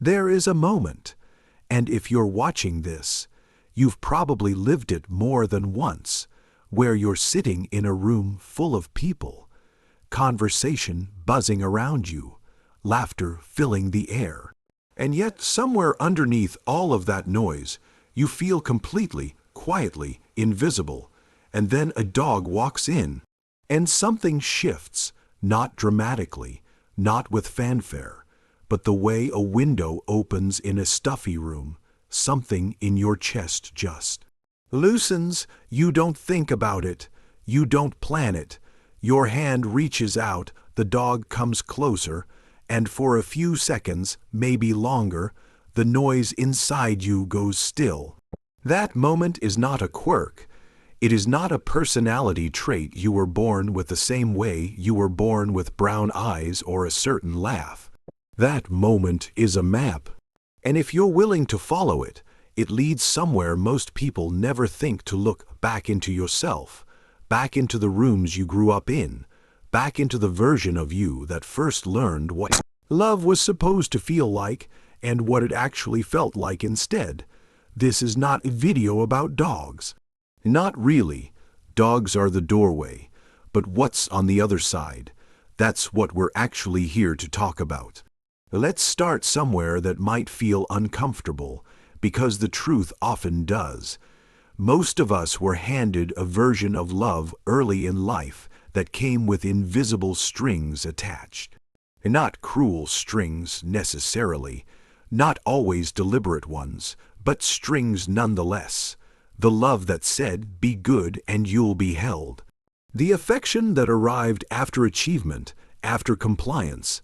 There is a moment, and if you're watching this, you've probably lived it more than once, where you're sitting in a room full of people, conversation buzzing around you, laughter filling the air. And yet, somewhere underneath all of that noise, you feel completely, quietly invisible, and then a dog walks in, and something shifts, not dramatically, not with fanfare, but the way a window opens in a stuffy room, something in your chest just loosens. You don't think about it, you don't plan it. Your hand reaches out, the dog comes closer, and for a few seconds, maybe longer, the noise inside you goes still. That moment is not a quirk. It is not a personality trait you were born with the same way you were born with brown eyes or a certain laugh. That moment is a map. And if you're willing to follow it, it leads somewhere most people never think to look back into yourself, back into the rooms you grew up in, back into the version of you that first learned what love was supposed to feel like and what it actually felt like instead. This is not a video about dogs. Not really. Dogs are the doorway. But what's on the other side? That's what we're actually here to talk about. Let's start somewhere that might feel uncomfortable, because the truth often does. Most of us were handed a version of love early in life that came with invisible strings attached. Not cruel strings necessarily, not always deliberate ones, but strings nonetheless. The love that said, be good and you'll be held. The affection that arrived after achievement, after compliance,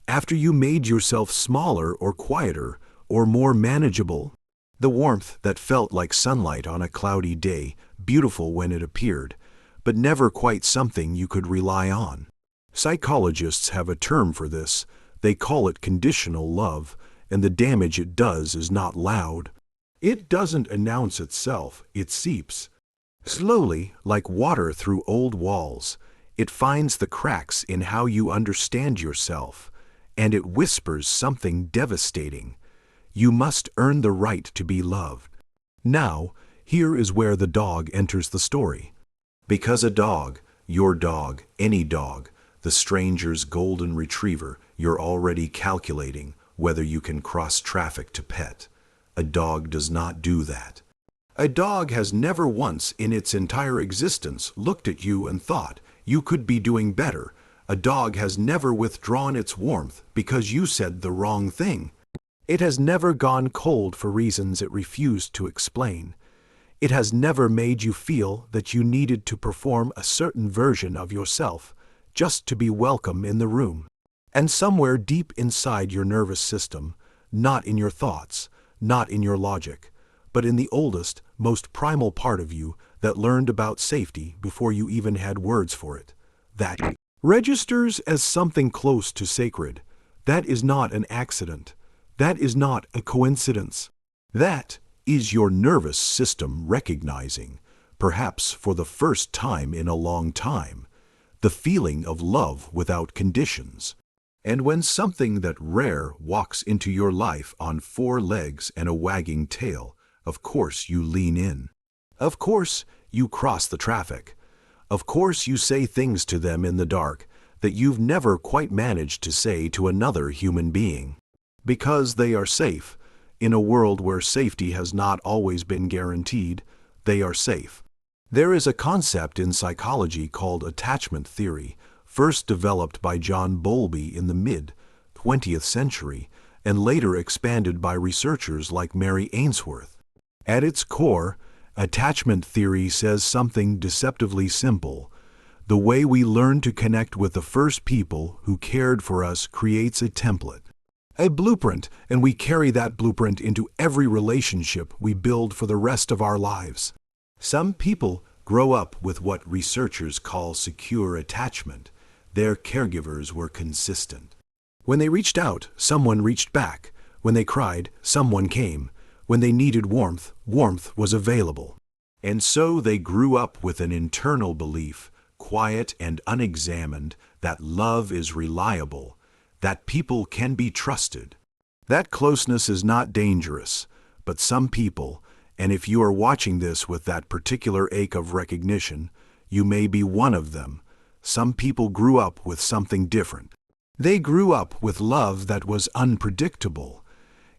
after you made yourself smaller or quieter or more manageable. The warmth that felt like sunlight on a cloudy day, beautiful when it appeared, but never quite something you could rely on. Psychologists have a term for this. They call it conditional love, and the damage it does is not loud. It doesn't announce itself, it seeps. Slowly, like water through old walls, it finds the cracks in how you understand yourself, and it whispers something devastating. You must earn the right to be loved. Now, here is where the dog enters the story. Because a dog, your dog, any dog, the stranger's golden retriever, you're already calculating whether you can cross traffic to pet. A dog does not do that. A dog has never once in its entire existence looked at you and thought you could be doing better. A dog has never withdrawn its warmth because you said the wrong thing. It has never gone cold for reasons it refused to explain. It has never made you feel that you needed to perform a certain version of yourself just to be welcome in the room. And somewhere deep inside your nervous system, not in your thoughts, not in your logic, but in the oldest, most primal part of you that learned about safety before you even had words for it, that registers as something close to sacred. That is not an accident. That is not a coincidence. That is your nervous system recognizing, perhaps for the first time in a long time, the feeling of love without conditions. And when something that rare walks into your life on 4 legs and a wagging tail, of course you lean in. Of course you cross the traffic. Of course you say things to them in the dark that you've never quite managed to say to another human being. Because they are safe. In a world where safety has not always been guaranteed, they are safe. There is a concept in psychology called attachment theory, first developed by John Bowlby in the mid-20th century and later expanded by researchers like Mary Ainsworth. At its core, attachment theory says something deceptively simple. The way we learn to connect with the first people who cared for us creates a template, a blueprint, and we carry that blueprint into every relationship we build for the rest of our lives. Some people grow up with what researchers call secure attachment. Their caregivers were consistent. When they reached out, someone reached back. When they cried, someone came. When they needed warmth, warmth was available. And so they grew up with an internal belief, quiet and unexamined, that love is reliable, that people can be trusted. That closeness is not dangerous, but some people, and if you are watching this with that particular ache of recognition, you may be one of them. Some people grew up with something different. They grew up with love that was unpredictable.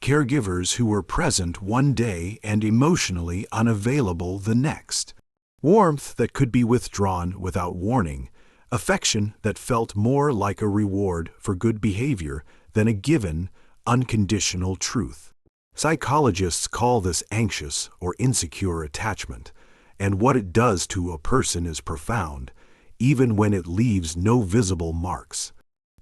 Caregivers who were present one day and emotionally unavailable the next. Warmth that could be withdrawn without warning. Affection that felt more like a reward for good behavior than a given, unconditional truth. Psychologists call this anxious or insecure attachment, and what it does to a person is profound, even when it leaves no visible marks.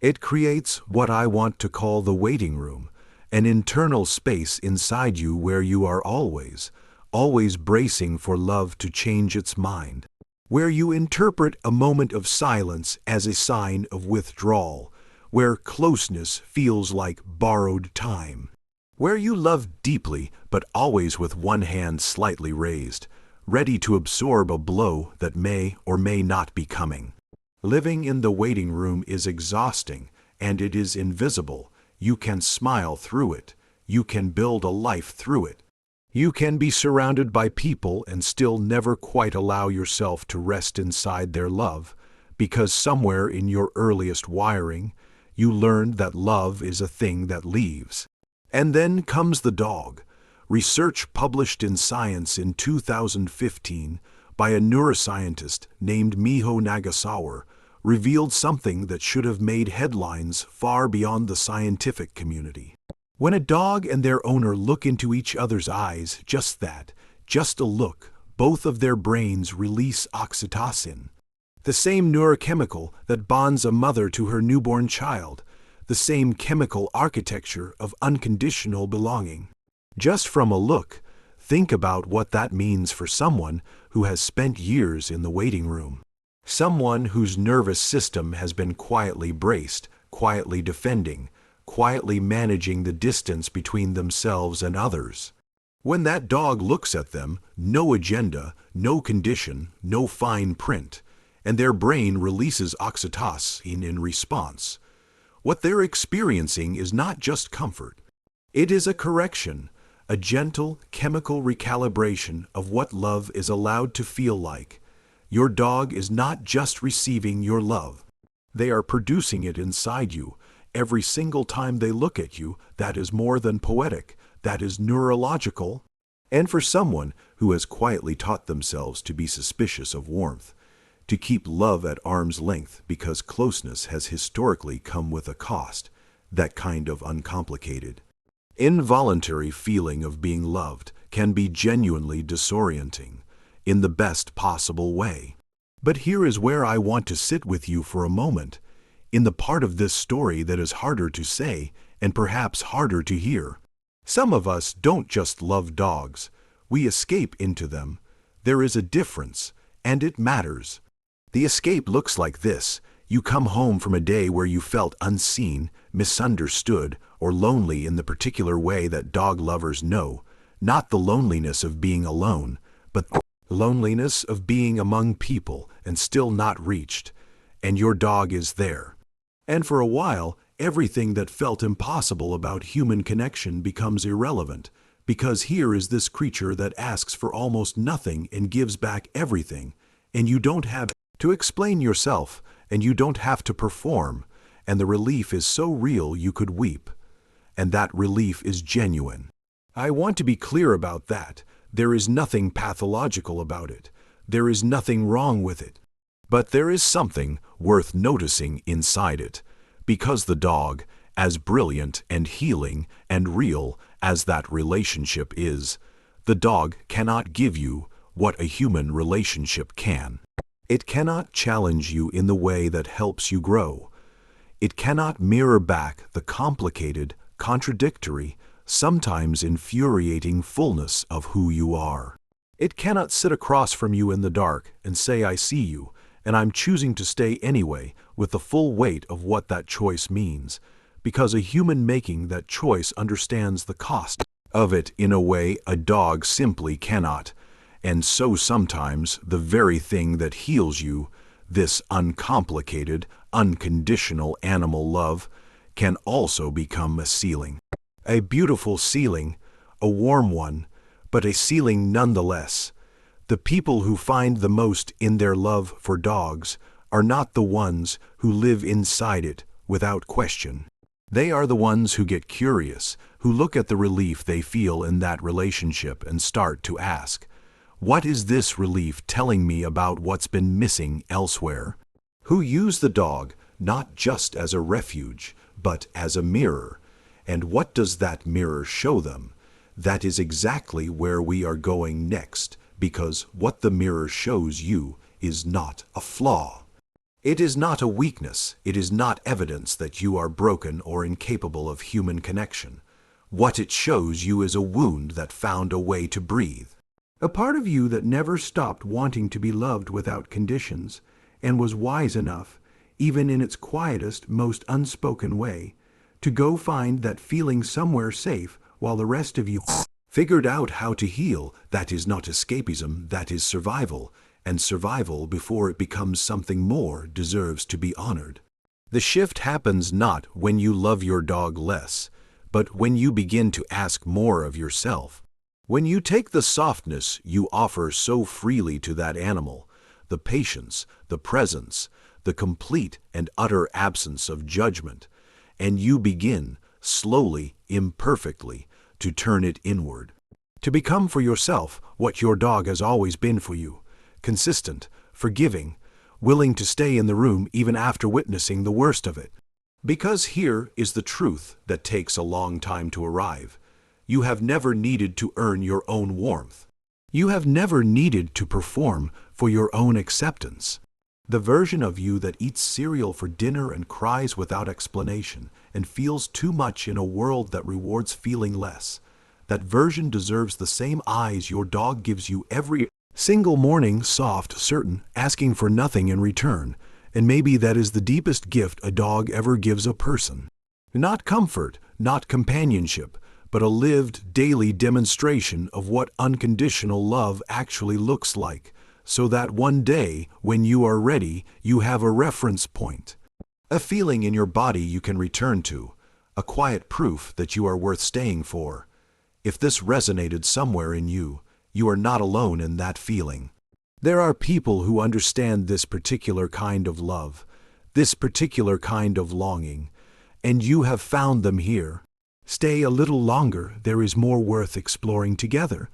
It creates what I want to call the waiting room, an internal space inside you where you are always bracing for love to change its mind, where you interpret a moment of silence as a sign of withdrawal, where closeness feels like borrowed time, where you love deeply but always with one hand slightly raised, ready to absorb a blow that may or may not be coming. Living in the waiting room is exhausting, and it is invisible. You can smile through it. You can build a life through it. You can be surrounded by people and still never quite allow yourself to rest inside their love, because somewhere in your earliest wiring, you learned that love is a thing that leaves. And then comes the dog. Research published in Science in 2015 by a neuroscientist named Miho Nagasawa revealed something that should have made headlines far beyond the scientific community. When a dog and their owner look into each other's eyes, just a look, both of their brains release oxytocin, the same neurochemical that bonds a mother to her newborn child, the same chemical architecture of unconditional belonging. Just from a look, think about what that means for someone who has spent years in the waiting room. Someone whose nervous system has been quietly braced, quietly defending, quietly managing the distance between themselves and others. When that dog looks at them, no agenda, no condition, no fine print, and their brain releases oxytocin in response. What they're experiencing is not just comfort. It is a correction, a gentle chemical recalibration of what love is allowed to feel like. Your dog is not just receiving your love. They are producing it inside you. Every single time they look at you, that is more than poetic, that is neurological. And for someone who has quietly taught themselves to be suspicious of warmth, to keep love at arm's length because closeness has historically come with a cost, that kind of uncomplicated, involuntary feeling of being loved can be genuinely disorienting, in the best possible way. But here is where I want to sit with you for a moment, in the part of this story that is harder to say and perhaps harder to hear. Some of us don't just love dogs, we escape into them. There is a difference, and it matters. The escape looks like this. You come home from a day where you felt unseen, misunderstood, or lonely in the particular way that dog lovers know, not the loneliness of being alone, but the loneliness of being among people and still not reached, and your dog is there. And for a while, everything that felt impossible about human connection becomes irrelevant, because here is this creature that asks for almost nothing and gives back everything, and you don't have to explain yourself, and you don't have to perform, and the relief is so real you could weep. And that relief is genuine. I want to be clear about that. There is nothing pathological about it. There is nothing wrong with it. But there is something worth noticing inside it, because the dog, as brilliant and healing and real as that relationship is, the dog cannot give you what a human relationship can. It cannot challenge you in the way that helps you grow. It cannot mirror back the complicated, contradictory, sometimes infuriating fullness of who you are. It cannot sit across from you in the dark and say, "I see you, and I'm choosing to stay anyway," with the full weight of what that choice means, because a human making that choice understands the cost of it in a way a dog simply cannot. And so sometimes the very thing that heals you, this uncomplicated, unconditional animal love, can also become a ceiling. A beautiful ceiling, a warm one, but a ceiling nonetheless. The people who find the most in their love for dogs are not the ones who live inside it without question. They are the ones who get curious, who look at the relief they feel in that relationship and start to ask, what is this relief telling me about what's been missing elsewhere? Who use the dog not just as a refuge, but as a mirror. And what does that mirror show them? That is exactly where we are going next, because what the mirror shows you is not a flaw. It is not a weakness. It is not evidence that you are broken or incapable of human connection. What it shows you is a wound that found a way to breathe. A part of you that never stopped wanting to be loved without conditions, and was wise enough, even in its quietest, most unspoken way, to go find that feeling somewhere safe while the rest of you figured out how to heal. That is not escapism, that is survival, and survival before it becomes something more deserves to be honored. The shift happens not when you love your dog less, but when you begin to ask more of yourself. When you take the softness you offer so freely to that animal, the patience, the presence, the complete and utter absence of judgment, and you begin, slowly, imperfectly, to turn it inward. To become for yourself what your dog has always been for you, consistent, forgiving, willing to stay in the room even after witnessing the worst of it. Because here is the truth that takes a long time to arrive. You have never needed to earn your own warmth. You have never needed to perform for your own acceptance. The version of you that eats cereal for dinner and cries without explanation and feels too much in a world that rewards feeling less, that version deserves the same eyes your dog gives you every single morning, soft, certain, asking for nothing in return, and maybe that is the deepest gift a dog ever gives a person. Not comfort, not companionship, but a lived, daily demonstration of what unconditional love actually looks like, so that one day, when you are ready, you have a reference point. A feeling in your body you can return to, a quiet proof that you are worth staying for. If this resonated somewhere in you, you are not alone in that feeling. There are people who understand this particular kind of love, this particular kind of longing, and you have found them here. Stay a little longer, there is more worth exploring together.